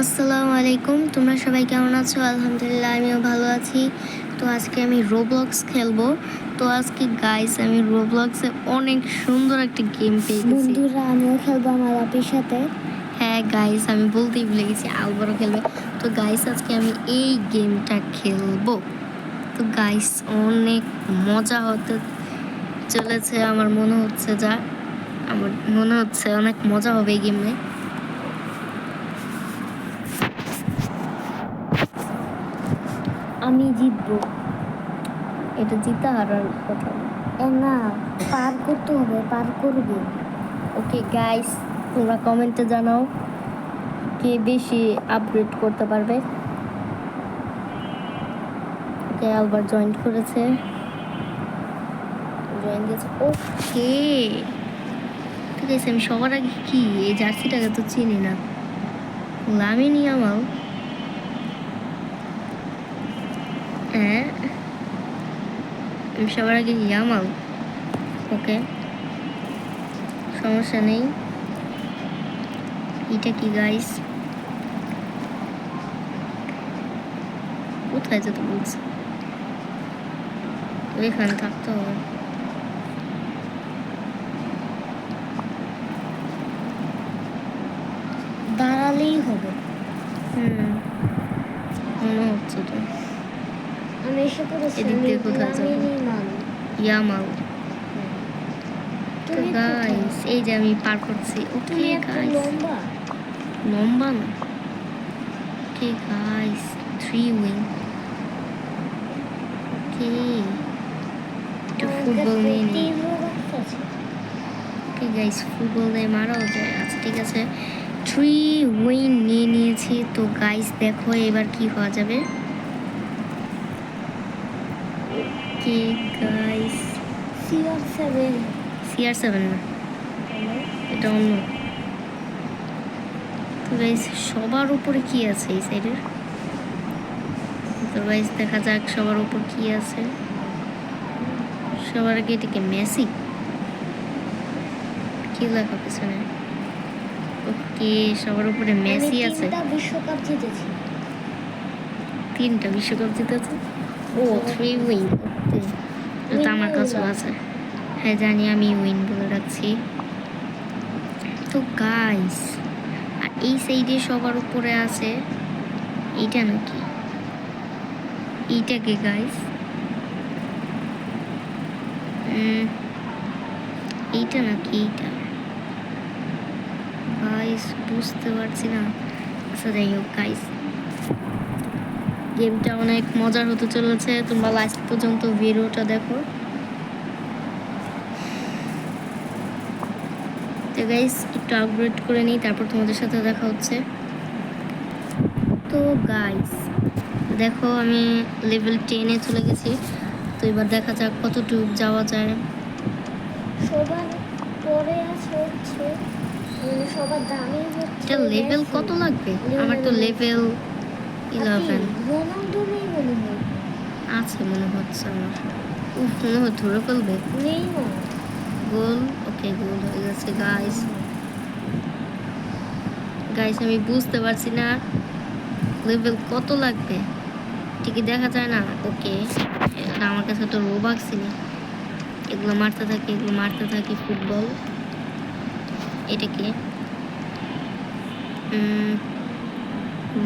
আসসালামু আলাইকুম, তোমরা সবাই কেমন আছো? আলহামদুলিল্লাহ আমিও ভালো আছি। তো আজকে আমি রোবলক্স খেলবো। তো আজকে গাইস আমি রোবলক্সে অনেক সুন্দর একটা গেম পেয়ে গেছি। বন্ধুরা আমিও খেলবো আমার আপির সাথে। হ্যাঁ গাইস, আমি বলতেই ভুলে গেছি আলবারও খেলবে। তো গাইস আজকে আমি এই গেমটা খেলবো। তো গাইস অনেক মজা হতে চলেছে, আমার মনে হচ্ছে অনেক মজা হবে এই গেমে। আমি জিতবো। এটা জিতা হারার কথা না, পার করতে হবে, পার করবে। ওকে গাইস, তোমরা কমেন্টে জানাও কে বেশি আপগ্রেড করতে পারবে। ওকে আলবার জয়েন করেছে, জয়েন দিয়েছে। ওকে ঠিক আছে, আমি সবার আগে কি এই জার্সিটাকে তো চিনি না, লামিন ইয়ামাল। হ্যাঁ আমি সবার আগে ইয়ামাল। ওকে সমস্যা নেই। এটা কি গাইস, কোথায় যেতে বলছে? এখানে থাকতে হবে। দাঁড়ালেই হবে। মনে হচ্ছে তো। আমি এসে পড়েছি। এদিক দিয়ে কোথায় যাবো? ইয়ামাল। তো গাইস এই যে আমি পার করছি। ওকে গাইস, লম্বা না। Okay guys 3 win. ওকে একটু ফুটবল নিয়ে নিই। ওকে গাইস ফুটবল দিয়ে মারাও যায়। আচ্ছা ঠিক আছে, 3 উইন নিয়ে নিয়েছি। তো গাইস দেখো এবার কি হওয়া যাবে। ওকে গাইস CR7 না, এটা অন্য। তো গাইস সবার উপরে কি আছে এই সাইডের? তো গাইস দেখা যাক সবার উপর কি আছে। সবার আগে এটাকে মেসি, কি লেখা পেছনে? ওকে সবার উপরে মেসি আছে। বিশ্বকাপ জিতেছি। 3টা বিশ্বকাপ জিতেছে। ও 3 উইন। ওকে তো আমার কাছেও আছে। হ্যাঁ জানি, আমি উইন বলে রাখছি। তো গাইস আর এই সাইডে সবার উপরে আছে এইটা নাকি? এইটাকে গাইস এইটা নাকি? এইটা গাইস বুঝতে পারছি না। আচ্ছা যাই হোক গাইস, গেমটা অনেক মজার হতে চলেছে। তোমরা লাস্ট পর্যন্ত ভিডিওটা দেখো। তো গাইস একটু আপগ্রেড করে নিই, তারপর তোমাদের সাথে দেখা হচ্ছে। তো গাইস দেখো আমি লেভেল 10-এ চলে গেছি। তো এবার দেখা যাক কতটুকু যাওয়া যায়। সবার পরে আছে হচ্ছে সবার দামি হচ্ছে। এটা লেভেল কত লাগবে? আমার তো লেভেল 11 রোনাল্ডো নেই মনে হয়। আছে মনে হচ্ছে আমার। মনে হয় ধরে ফেলবে। নেই না গোল। ওকে গোল হয়ে গেছে গাইস। গাইস আমি বুঝতে পারছি না লেভেল কত লাগবে, ঠিকই দেখা যায় না। ওকে আমার কাছে তো রোবাক্স নেই। এগুলো মারতে থাকি ফুটবল। এটাকে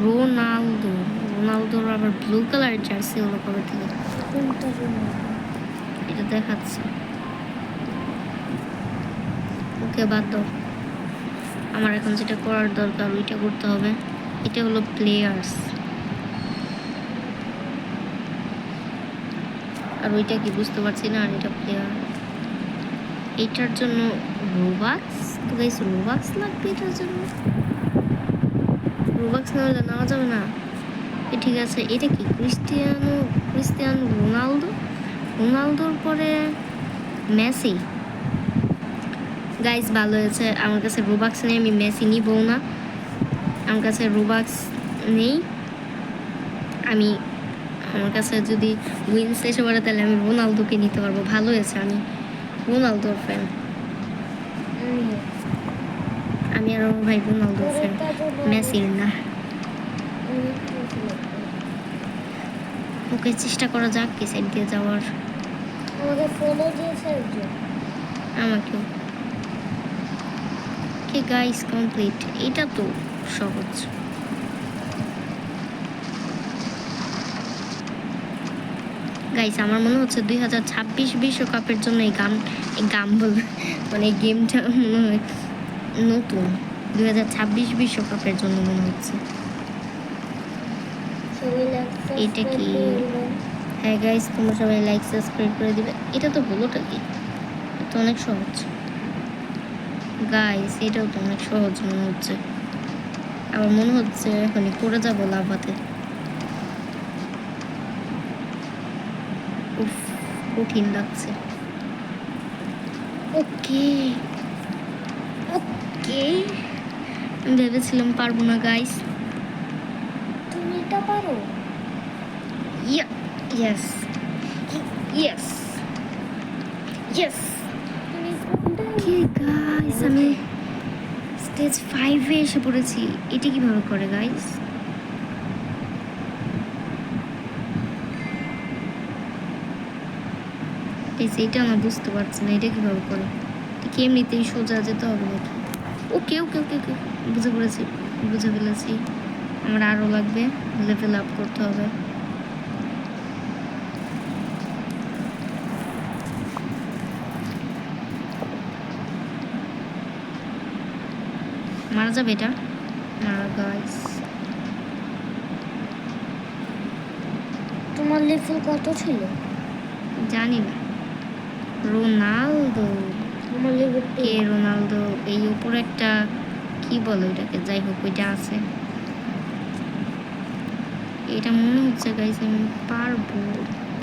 রোনালদোর আবার ব্লু কালারের জার্সি হলো কবে থেকে? এটা দেখাচ্ছে। ওকে বাদ দাও, আমার এখন যেটা করার দরকার ওইটা করতে হবে। এটা হলো প্লেয়ার্স, আর ওইটা কি বুঝতে পারছি না। আর এটা প্লেয়ার, এইটার জন্য রোবাক্স। তো গাইস রোবাক্স লাগবে এটার জন্য। রোবাক্স না হলে নেওয়া যাবে না। ঠিক আছে, এটা কি ক্রিস্টিয়ানো রোনালদোর পরে মেসি। গাইস ভালো হয়েছে, আমার কাছে রোবাক্স নেই, আমি মেসি নিবো না। আমার কাছে রোবাক্স নেই। আমার কাছে যদি উইন্স এসে পড়ে তাহলে আমি রোনালদোকে নিতে পারবো। ভালো হয়েছে, আমি রোনালদোর ফ্যান। আমি আর আমার ভাই রোনালদোর ফ্যান, মেসির না। ওকে চেষ্টা করা যাক কি সাইড দিয়ে যাওয়ার। আমাকে ফলো দিয়েছে একজন। আমাকেও। Okay guys, complete. এটা তো সহজ। গাইস আমার মনে হচ্ছে 2026 বিশ্বকাপের জন্য এই গান বলবে মানে এই গেমটা মনে হয় নতুন। 2026 বিশ্বকাপের জন্য মনে হচ্ছে। সবাই লাইক এটা সাবস্ক্রাইব কি? করবেন। হ্যাঁ গাইস, তোমরা সবাই লাইক সাবস্ক্রাইব করে দিবে। এটা তো হলোটা কি? এটা তো অনেক সহজ গাইস, এটাও তো অনেক সহজ মনে হচ্ছে। আমার মনে হচ্ছে এখনই পড়ে যাবো লাভাতে। উফ, কঠিন লাগছে। ওকে ওকে, ভেবেছিলাম পারবো না গাইস। তুমি এটা পারো? Yes yes yes. তুমি কোনটা? ওকে গাইস, আমি স্টেজ 5-এ এসে পড়েছি। এটা কিভাবে করে গাইস? এইটা না, বুঝতে পারছি না এটা কিভাবে করে। এটা কি এমনিতেই সোজা যেতে হবে নাকি? ওকে ওকে ওকে ওকে, বুঝে পড়েছি, বুঝে ফেলেছি। আমার আরও লাগবে, লেভেল আপ করতে হবে। মারা যাবে এটা? মারা গাইস। তোমার লেভেল কত ছিল? জানি না। রোনালদো? আমার লেভেল কে রোনালদো? এই উপরে একটা কি বলে ওইটাকে, যাই হোক ওইটা আছে। এটা মনে হচ্ছে গাইস আমি পারবো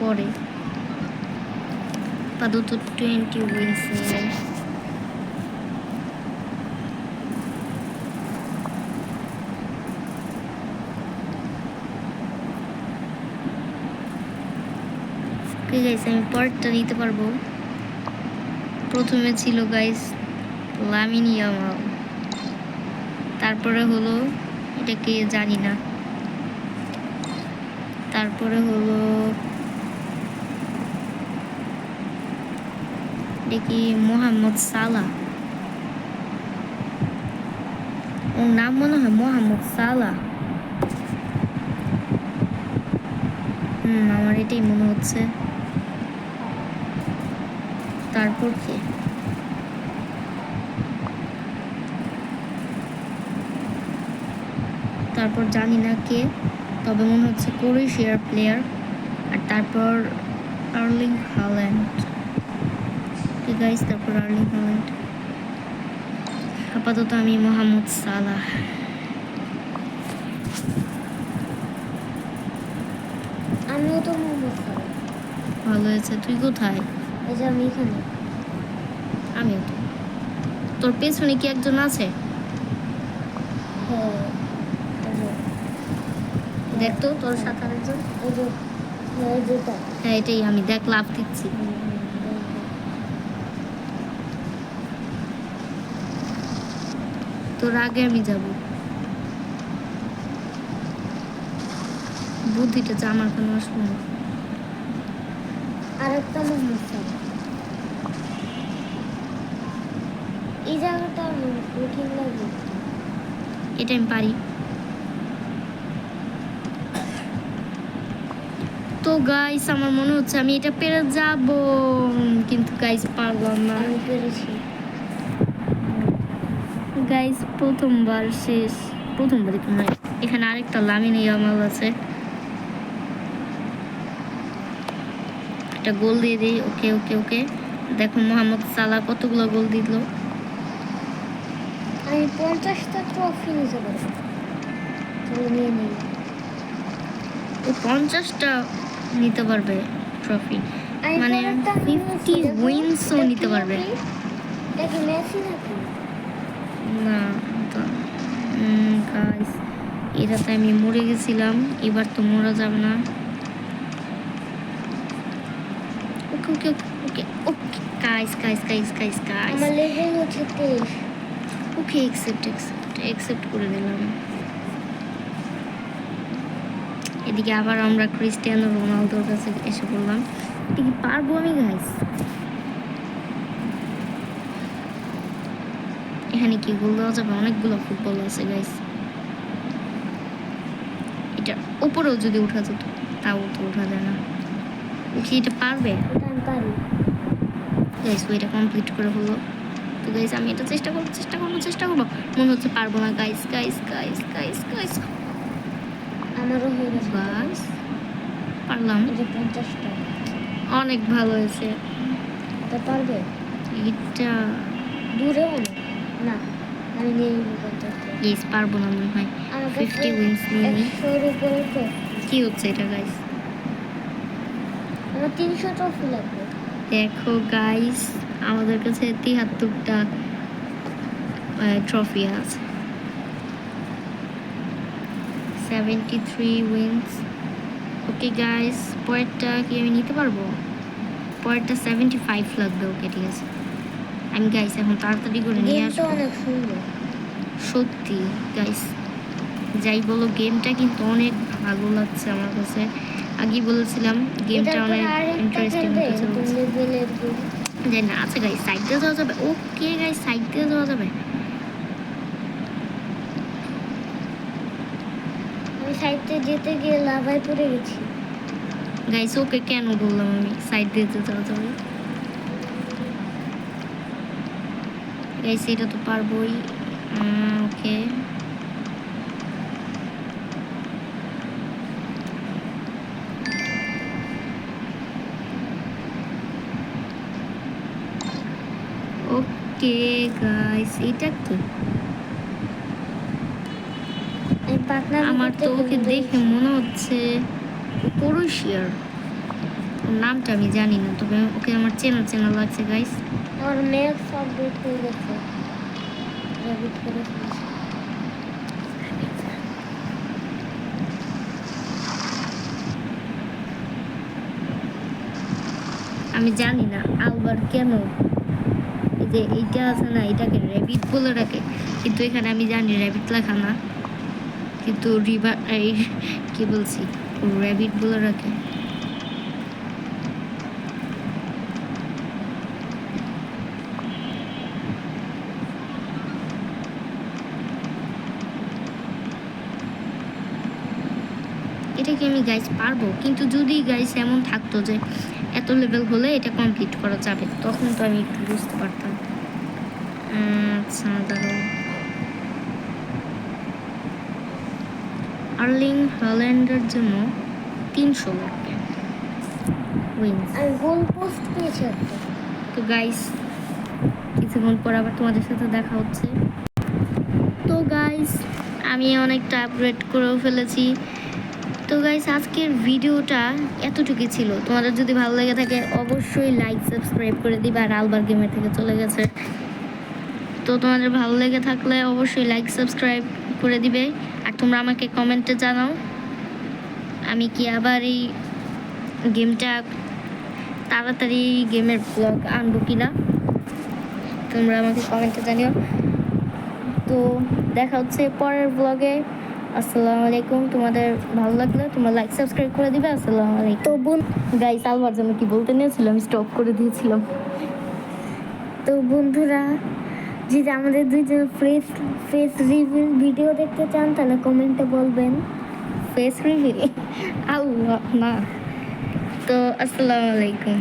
পরে। আপাতত 20 উইন্স নিয়ে। ওকে গাইস, আমি পরেরটা নিতে পারবো। প্রথমে ছিল গাইস লামিন ইয়ামাল, তারপরে হলো এটাকে জানি না, তারপরে হলো দেখি মোহাম্মদ সালাহ। ওর নাম মনে হয় মোহাম্মদ সালাহ। আমার এটাই মনে হচ্ছে। তারপর কি? তারপর জানি না কে, তবে মনে হচ্ছে ক্রোয়েশিয়ার প্লেয়ার। আর তারপর আর্লিং হল্যান্ড। ঠিক আছে, তারপর আর্লিং হল্যান্ড। আপাতত আমি মোহাম্মদ সালাহ। আমিও তো মোহাম্মদ সালাহ। ভালো হয়েছে। তুই কোথায়? এই যে আমি এখানে। আমিও তো। তোর পেছনে কি একজন আছে? হ্যাঁ, এই যে, দেখতো তোর সাথে আরেকজন। এই যে, হ্যাঁ, যেটা। হ্যাঁ এটাই আমি, দেখ লাভ দিচ্ছি। তোর আগে আমি যাব। বুদ্ধিটা যে আমার কেন আসলো না? আরেকটা মোহাম্মদ সালাহ। এই জায়গাটা আমার কঠিন লাগে। এটা আমি পারি। তো গাইস আমার মনে হচ্ছে আমি এটা পেরে যাব, কিন্তু গাইস পারলাম না। আমি পেরেছি। গাইস প্রথমবার শেষ, প্রথমবারই তো নয়। এখানে আরেকটা লামিন ইয়ামাল আছে, একটা গোল দিয়ে দিই। ওকে ওকে ওকে, দেখো মোহাম্মদ সালাহ কতগুলো গোল দিল। আমি 50টা ট্রফি নিতে পারবো। চলো নিয়ে নিই। ও 50টা নিতে পারবে ট্রফি, আমি মানে পরেরটা 50 উইন্সও নিতে পারবে। এটা কি মেসি নাকি? না গাইস, এটাতে আমি মরে গেছিলাম, এবার তো মরা যাবে না। Okay okay okay okay guys guys guys guys guys, আমার লেভেল হচ্ছে 23। ওকে অ্যাকসেপ্ট অ্যাকসেপ্ট অ্যাকসেপ্ট করে দিলাম। এদিকে আবার আমরা ক্রিস্টিয়ানো রোনালদোর কাছে এসে বললাম এটা কি পারবো আমি গাইস? এখানে কি গোল দেওয়া যাবে? অনেকগুলো ফুটবল আছে গাইস। এটা উপরেও যদি উঠা যেত, তাও তো উঠা যায় না। কি এটা পারবে এটা আমি পারি। গাইস? এটা কমপ্লিট করে হলো। তো গাইস আমি এটা চেষ্টা করবো। মনে হচ্ছে পারবো না গাইস। আমারও হয়ে গেছে। বাস পারলাম, এটা 50টা। অনেক ভালো হয়েছে। এটা পারবে? এটা দূরেও না। না, আমি নিয়ে নিব 50টা। গাইস পারবো না মনে হয়। আমার কাছে 50 উইন্স নিয়ে নিই। 100-র উপরে তো। কি হচ্ছে এটা গাইস? আমার 300 ট্রফি লাগবে। দেখো গাইস, আমাদের কাছে 73টা ট্রফি আছে। 73 উইন্স। ওকে গাইস, পরেরটা কি আমি নিতে পারবো? পরেরটা 75 লাগবে। ওকে ঠিক আছে, আমি গাইস এখন তাড়াতাড়ি করে নিয়ে গেমটা আসবো। অনেক সুন্দর। সত্যি গাইস, যাই বলো গেমটা কিন্তু অনেক ভালো লাগছে আমার কাছে। আগেই বলেছিলাম গেমটা এটার পরে অনেক আরেকটা ইন্টারেস্টিং খেলবে হতে তুমি চলছে। লেভেলের গেম। জানি না, আচ্ছা গাইস সাইড দিয়ে যাওয়া যাবে। ওকে গাইস, সাইড দিয়ে যাওয়া যাবে। আমি সাইডে যেতে গিয়ে লাভায় পড়ে গেছি। গাইস ওকে কেন বললাম আমি সাইড দিয়ে যাওয়া যাবে? গাইস এটা তো পারবোই। ওকে ওকে গাইস, এটা কি? আমি পাকনামি আমার করতে তো ওকে ভুলে দেখে গেছি। মনে হচ্ছে ক্রোয়েশিয়ার। ওর নামটা আমি জানি না, তবে ওকে আমার চেনা লাগছে গাইস। আমার ম্যাক্স আপডেট হয়ে গেছে। রেবিট করে ফেলেছি। আমি জানি না আলবার কেন এই যে এইটা আছে না, এটাকে র্যাবিট বলে রাখে, কিন্তু এখানে আমি জানি র্যাবিট লেখা না, কিন্তু রিভার এই কি বলছি, র্যাবিট বলে রাখে। এটা কি আমি গাইস পারবো? কিন্তু যদি গাইস এমন থাকতো যে এত লেভেল হলে এটা কমপ্লিট করা যাবে, তখন তো আমি একটু বুঝতে পারতাম। আচ্ছা দাঁড়াও, আর্লিং হল্যান্ডের জন্য 300 লাগবে উইন্স। আমি গোল পোস্ট পেয়েছি একটা। তো গাইস কিছুক্ষণ পর আবার তোমাদের সাথে দেখা হচ্ছে। তো গাইস আমি অনেকটা আপগ্রেড করেও ফেলেছি। তো গাইস আজকের ভিডিওটা এতটুকুই ছিল। তোমাদের যদি ভালো লেগে থাকে অবশ্যই লাইক সাবস্ক্রাইব করে দিবা। আর আলবার গেমের থেকে চলে গেছে, তো তোমাদের ভালো লেগে থাকলে অবশ্যই লাইক সাবস্ক্রাইব করে দিবে। আর তোমরা আমাকে কমেন্টে জানাও আমি কি আবার এই গেমটা তাড়াতাড়ি গেমের ব্লগ আনবো কিনা, তোমরা আমাকে কমেন্টে জানিও। তো দেখা হচ্ছে পরের ব্লগে। আসসালামু আলাইকুম। তোমাদের ভালো লাগলে তোমরা লাইক সাবস্ক্রাইব করে দিবে। আসসালামু আলাইকুম। তো গাইস আলবার জন্য কি বলতে নিয়েছিলাম, আমি স্টপ করে দিয়েছিলাম। তো বন্ধুরা, যদি আমাদের দুইজন ফেস রিভিউ ভিডিও দেখতে চান তাহলে কমেন্টে বলবেন। ফেস রিভিল আল্লাহ না। তো আসসালামু আলাইকুম।